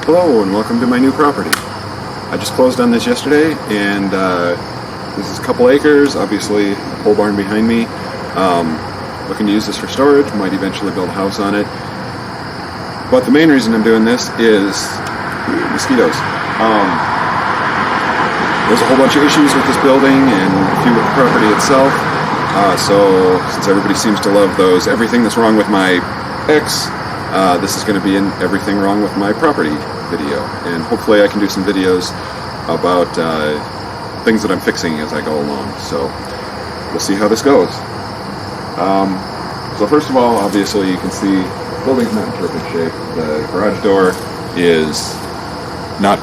Hello and welcome to my new property. I just closed on this yesterday, and this is a couple acres, obviously a pole barn behind me. Looking to use this for storage, might eventually build a house on it. But the main reason I'm doing this is mosquitoes. There's a whole bunch of issues with this building and a few with the property itself. So since everybody seems to love those everything that's wrong with my ex, this is going to be in everything wrong with my property video, and hopefully I can do some videos about things that I'm fixing as I go along. So we'll see how this goes. So first of all, obviously you can see the building's not in perfect shape. The garage door is not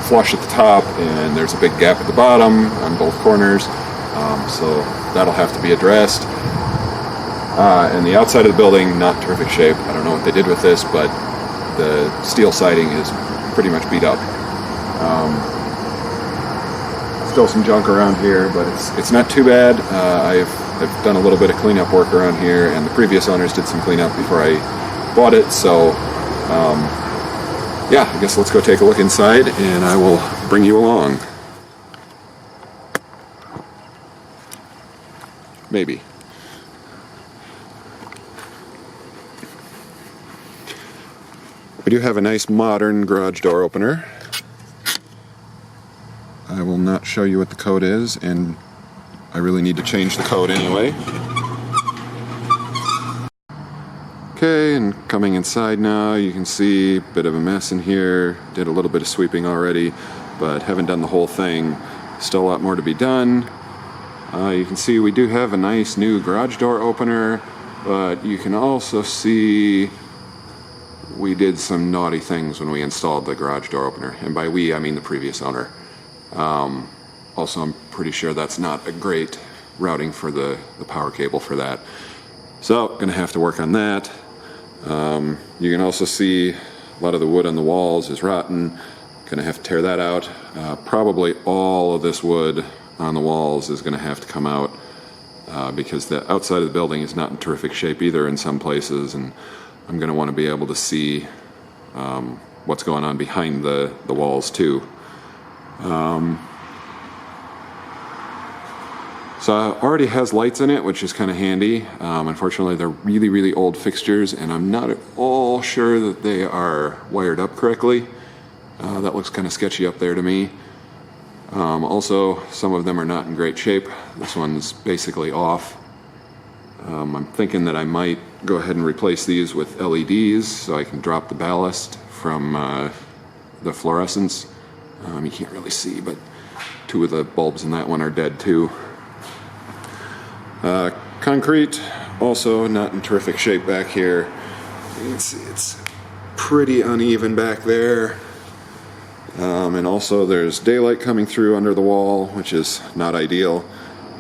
flush at the top, and there's a big gap at the bottom on both corners, so that'll have to be addressed. And the outside of the building, not in terrific shape. I don't know what they did with this, but the steel siding is pretty much beat up. Still some junk around here, but it's not too bad. I've done a little bit of cleanup work around here, and the previous owners did some cleanup before I bought it, so yeah, I guess let's go take a look inside, and I will bring you along. Maybe. We do have a nice modern garage door opener. I will not show you what the code is, and I really need to change the code anyway. Okay, and coming inside now, you can see a bit of a mess in here. Did a little bit of sweeping already, but haven't done the whole thing. Still a lot more to be done. You can see we do have a nice new garage door opener, but you can also see we did some naughty things when we installed the garage door opener, and by we I mean the previous owner. Also, I'm pretty sure that's not a great routing for the power cable for that, so gonna have to work on that. You can also see a lot of the wood on the walls is rotten. Gonna have to tear that out. Probably all of this wood on the walls is gonna have to come out, because the outside of the building is not in terrific shape either in some places, and I'm going to want to be able to see what's going on behind the walls too. So it already has lights in it, which is kind of handy. Unfortunately, they're really, really old fixtures, and I'm not at all sure that they are wired up correctly. That looks kind of sketchy up there to me. Also, some of them are not in great shape. This one's basically off. I'm thinking that I might go ahead and replace these with LEDs so I can drop the ballast from the fluorescence. You can't really see, but two of the bulbs in that one are dead too. Concrete, also not in terrific shape back here. It's pretty uneven back there. And also there's daylight coming through under the wall, which is not ideal.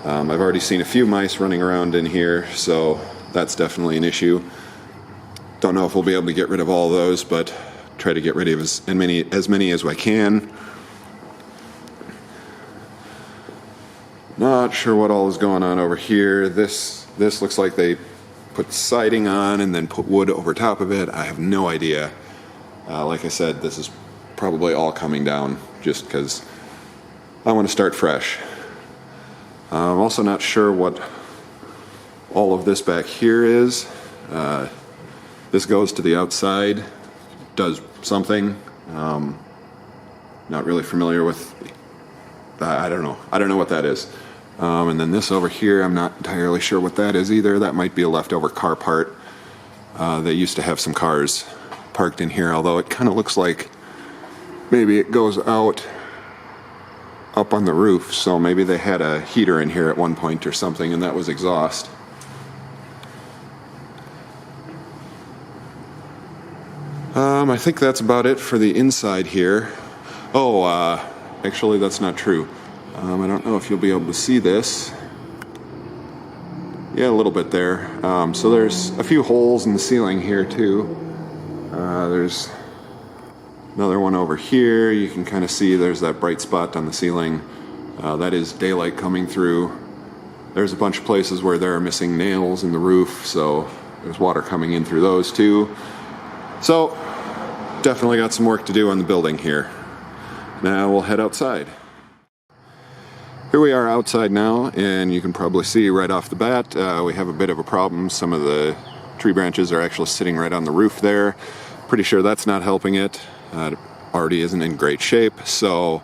I've already seen a few mice running around in here, so that's definitely an issue. Don't know if we'll be able to get rid of all those, but try to get rid of as many as I can. Not sure what all is going on over here. This looks like they put siding on and then put wood over top of it. I have no idea. Like I said, this is probably all coming down just because I want to start fresh. I'm also not sure what all of this back here is. This goes to the outside, does something. Not really familiar with, I don't know what that is. And then this over here, I'm not entirely sure what that is either. That might be a leftover car part. They used to have some cars parked in here, although it kind of looks like maybe it goes out up on the roof, so maybe they had a heater in here at one point or something, and that was exhaust. I think that's about it for the inside here. Oh, actually that's not true. I don't know if you'll be able to see this. Yeah, a little bit there. So there's a few holes in the ceiling here too. There's another one over here. You can kind of see there's that bright spot on the ceiling. That is daylight coming through. There's a bunch of places where there are missing nails in the roof, so there's water coming in through those too. So definitely got some work to do on the building here. Now we'll head outside. Here we are outside now, and you can probably see right off the bat we have a bit of a problem. Some of the tree branches are actually sitting right on the roof there. Pretty sure that's not helping it. It already isn't in great shape, so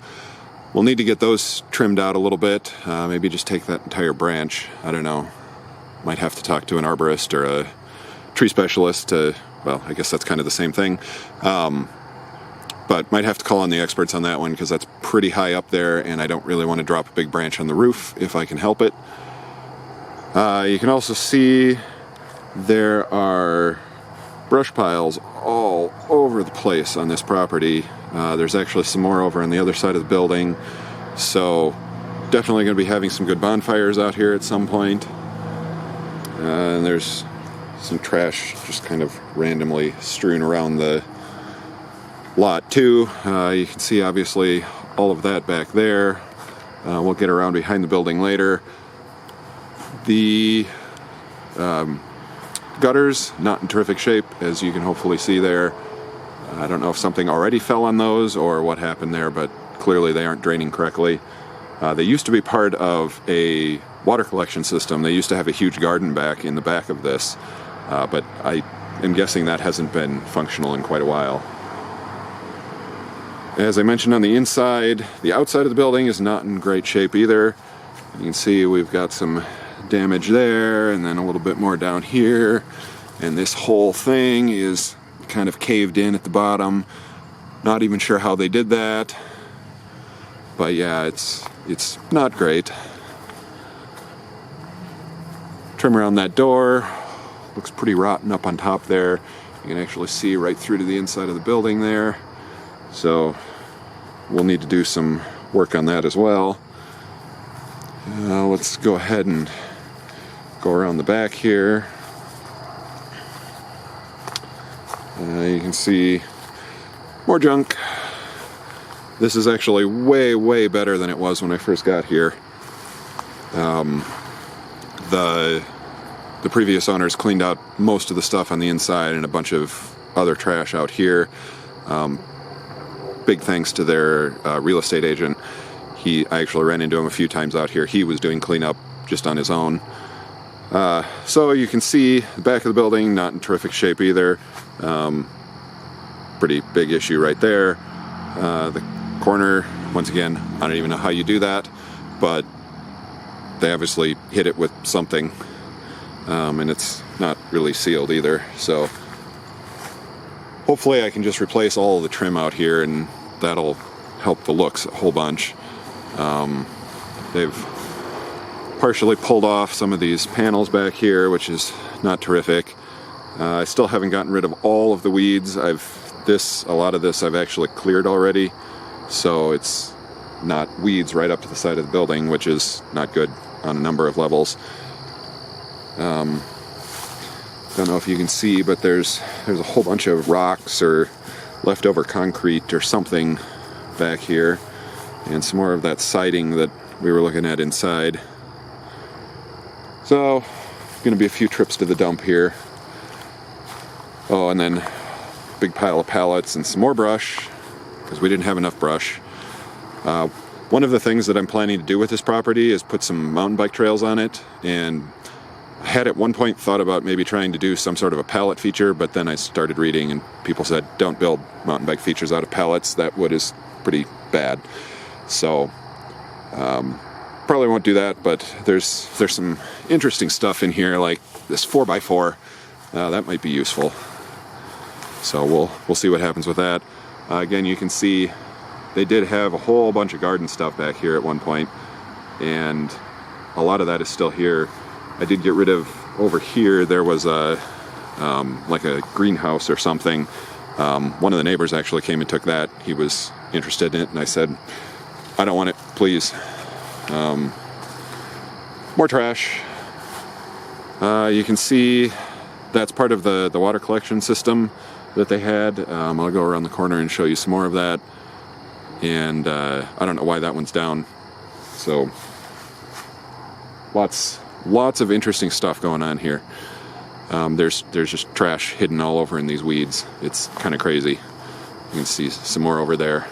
we'll need to get those trimmed out a little bit. Maybe just take that entire branch. I don't know. Might have to talk to an arborist or a tree specialist to, well, I guess that's kind of the same thing. But might have to call on the experts on that one because that's pretty high up there, and I don't really want to drop a big branch on the roof if I can help it. You can also see there are brush piles all over the place on this property. There's actually some more over on the other side of the building, so definitely going to be having some good bonfires out here at some point. And there's some trash just kind of randomly strewn around the lot too. You can see obviously all of that back there. We'll get around behind the building later. The gutters, not in terrific shape, as you can hopefully see there. I don't know if something already fell on those or what happened there, but clearly they aren't draining correctly. They used to be part of a water collection system. They used to have a huge garden back in the back of this, but I am guessing that hasn't been functional in quite a while. As I mentioned on the inside, the outside of the building is not in great shape either. You can see we've got some damage there, and then a little bit more down here, and this whole thing is kind of caved in at the bottom. Not even sure how they did that, but yeah, it's not great. Trim around that door, looks pretty rotten up on top there. You can actually see right through to the inside of the building there. So we'll need to do some work on that as well. Let's go ahead and go around the back here. You can see more junk. This is actually way, way better than it was when I first got here. The previous owners cleaned out most of the stuff on the inside and a bunch of other trash out here. Big thanks to their real estate agent. I actually ran into him a few times out here. He was doing cleanup just on his own. So you can see the back of the building, not in terrific shape either. Pretty big issue right there. The corner, once again, I don't even know how you do that, but they obviously hit it with something, and it's not really sealed either. So hopefully I can just replace all of the trim out here, and that'll help the looks a whole bunch. They've partially pulled off some of these panels back here, which is not terrific. I still haven't gotten rid of all of the weeds. A lot of this I've actually cleared already, so it's not weeds right up to the side of the building, which is not good on a number of levels. Don't know if you can see, but there's a whole bunch of rocks or leftover concrete or something back here, and some more of that siding that we were looking at inside. So, gonna be a few trips to the dump here. Oh, and then big pile of pallets and some more brush, because we didn't have enough brush. One of the things that I'm planning to do with this property is put some mountain bike trails on it, and I had at one point thought about maybe trying to do some sort of a pallet feature, but then I started reading and people said don't build mountain bike features out of pallets. That wood is pretty bad. So probably won't do that, but there's some interesting stuff in here, like this 4x4. That might be useful. So we'll see what happens with that. Again, you can see they did have a whole bunch of garden stuff back here at one point, and a lot of that is still here. I did get rid of over here. There was like a greenhouse or something. One of the neighbors actually came and took that. He was interested in it, and I said, I don't want it, please. More trash. You can see that's part of the water collection system that they had. I'll go around the corner and show you some more of that. And I don't know why that one's down. So lots of interesting stuff going on here. There's just trash hidden all over in these weeds. It's kind of crazy. You can see some more over there.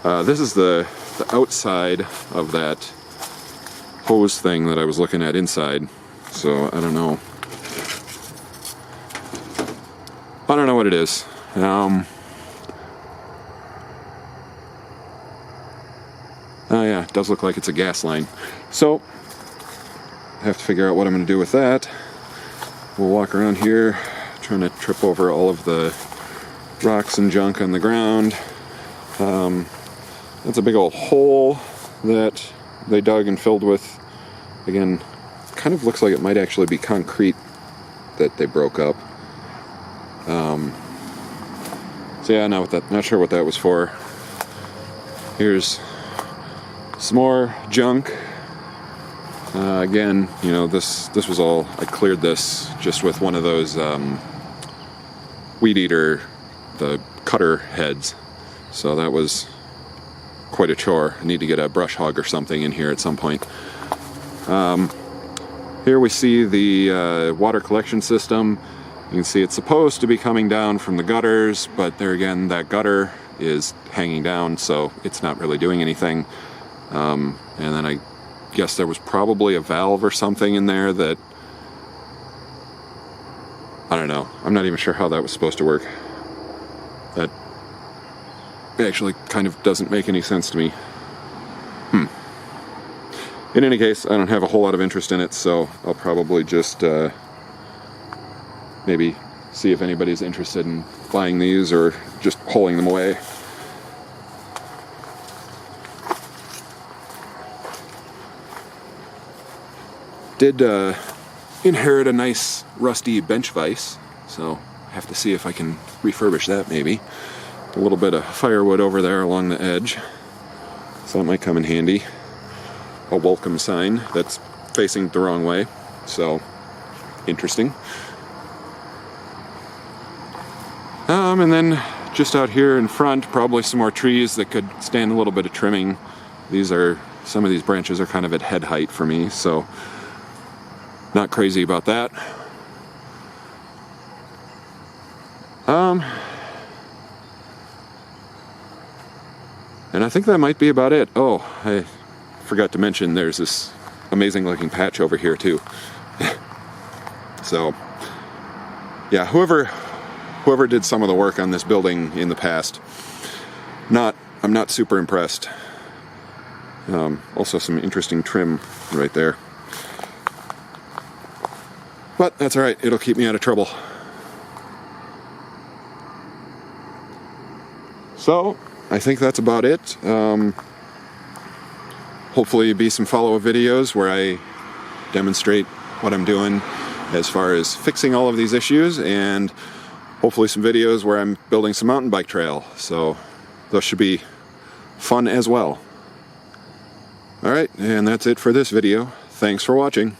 This is the outside of that hose thing that I was looking at inside. So I don't know. I don't know what it is. Oh yeah, it does look like it's a gas line. So I have to figure out what I'm going to do with that. We'll walk around here, trying to trip over all of the rocks and junk on the ground. That's a big old hole that they dug and filled with, again, kind of looks like it might actually be concrete that they broke up. So yeah, not sure what that was for. Here's some more junk. Again, you know, this was all, I cleared this just with one of those weed eater, the cutter heads. So that was quite a chore. I need to get a brush hog or something in here at some point. Here we see the water collection system. You can see it's supposed to be coming down from the gutters, but there again, that gutter is hanging down, so it's not really doing anything. And then I guess there was probably a valve or something in there that, I don't know. I'm not even sure how that was supposed to work. That actually kind of doesn't make any sense to me. In any case, I don't have a whole lot of interest in it, so I'll probably just maybe see if anybody's interested in buying these or just hauling them away. Did inherit a nice rusty bench vise, so I have to see if I can refurbish that maybe. A little bit of firewood over there along the edge, so that might come in handy. A welcome sign that's facing the wrong way, so interesting. And then just out here in front, probably some more trees that could stand a little bit of trimming. Some of these branches are kind of at head height for me, so not crazy about that. And I think that might be about it. Oh, I forgot to mention there's this amazing looking patch over here too. So yeah, whoever did some of the work on this building in the past, I'm not super impressed. Also some interesting trim right there. But that's alright, it'll keep me out of trouble. So I think that's about it. Hopefully be some follow-up videos where I demonstrate what I'm doing as far as fixing all of these issues, and hopefully some videos where I'm building some mountain bike trail. So those should be fun as well. Alright, and that's it for this video. Thanks for watching.